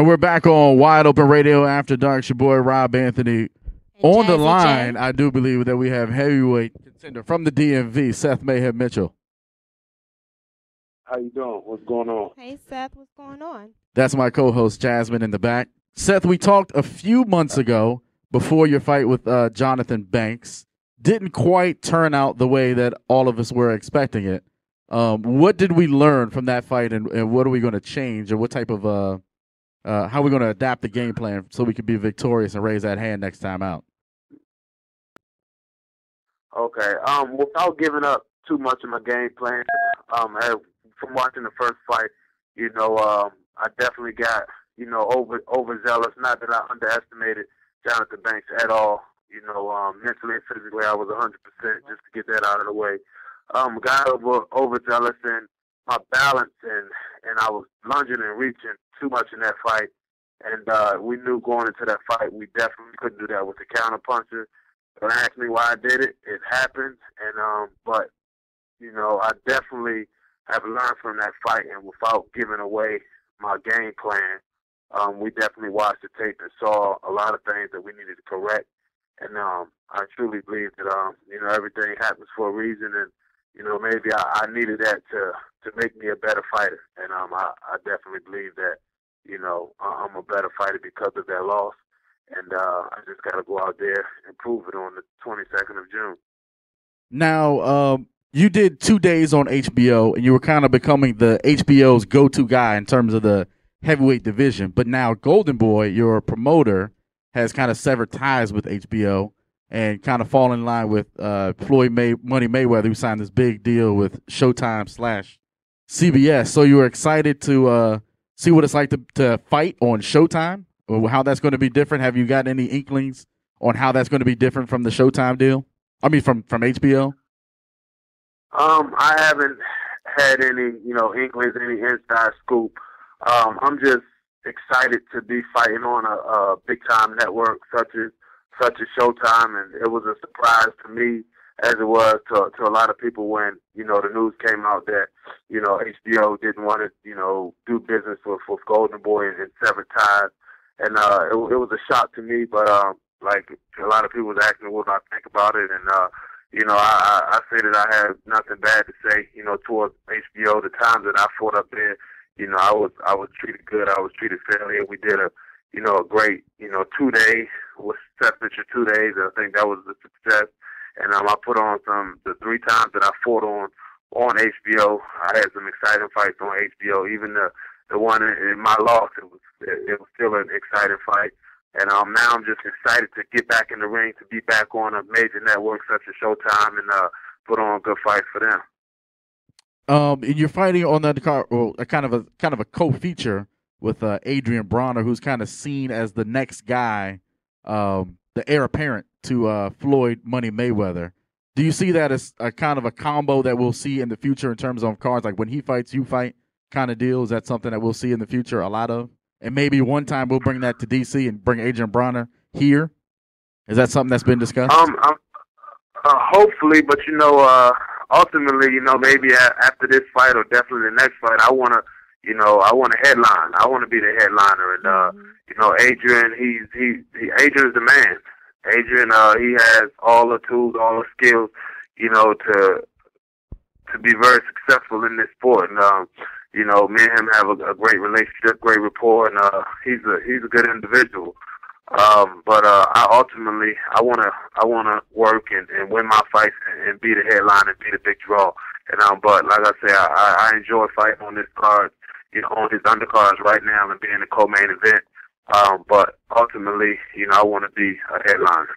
We're back on Wide Open Radio After Dark. It's your boy Rob Anthony. On the line, I do believe that we have heavyweight contender from the DMV, Seth Mayhem Mitchell. How you doing? What's going on? Hey, Seth. What's going on? That's my co-host, Jasmine, in the back. Seth, we talked a few months ago before your fight with Jonathan Banks. Didn't quite turn out the way that all of us were expecting it. What did we learn from that fight, and what are we going to change, or what type of how are we going to adapt the game plan so we can be victorious and raise that hand next time out? Okay. Without giving up too much of my game plan, from watching the first fight, I definitely got, overzealous. Not that I underestimated Jonathan Banks at all. Mentally and physically, I was 100% just to get that out of the way. Got overzealous in my balance, and I was lunging and reaching too much in that fight. And we knew going into that fight, we definitely couldn't do that with the counter puncher. Don't ask me why I did it. It happened. And but I definitely have learned from that fight, and without giving away my game plan, we definitely watched the tape and saw a lot of things that we needed to correct. And I truly believe that everything happens for a reason, and maybe I needed that to make me a better fighter. And I definitely believe that I'm a better fighter because of that loss. And I just got to go out there and prove it on the 22nd of June. Now, you did 2 days on HBO, and you were kind of becoming the HBO's go-to guy in terms of the heavyweight division. But now Golden Boy, your promoter, has kind of severed ties with HBO and kind of fallen in line with Floyd Money Mayweather, who signed this big deal with Showtime/CBS. So you were excited to see what it's like to fight on Showtime, or how that's going to be different. Have you got any inklings on how that's going to be different from the Showtime deal? I mean, from HBO? I haven't had any, inklings, any inside scoop. I'm just excited to be fighting on a big-time network such as Showtime, and it was a surprise to me, as it was to a lot of people when, the news came out that, HBO didn't want to, do business with Golden Boy and severed ties. And it was a shock to me, but like a lot of people was asking me what I think about it, and I say that I have nothing bad to say, towards HBO. The times that I fought up there, I was treated good. I was treated fairly, and we did a great 2-day with Seth Mitchell 2 days. I think that was a success. And I put on the 3 times that I fought on HBO. I had some exciting fights on HBO. Even the one in my loss, it was still an exciting fight. And now I'm just excited to get back in the ring, to be back on a major network such as Showtime, and put on a good fight for them. And you're fighting on that card, or kind of a co-feature with Adrian Bronner, who's kind of seen as the next guy, the heir apparent to Floyd Money Mayweather. Do you see that as a kind of a combo that we'll see in the future in terms of cards, like when he fights, you fight kind of deal? Is that something that we'll see in the future a lot of? And maybe one time we'll bring that to DC and bring Adrian Bronner here. Is that something that's been discussed? Hopefully, but ultimately, maybe after this fight, or definitely the next fight, I want to headline. I want to be the headliner, and Adrian's the man. Adrian, he has all the tools, all the skills, to be very successful in this sport. And me and him have a great relationship, great rapport, and he's a good individual. But I wanna work and win my fights and be the headline and be the big draw. And but like I say, I enjoy fighting on this card, on his undercards right now, and being the co-main event. But ultimately, I want to be a headliner.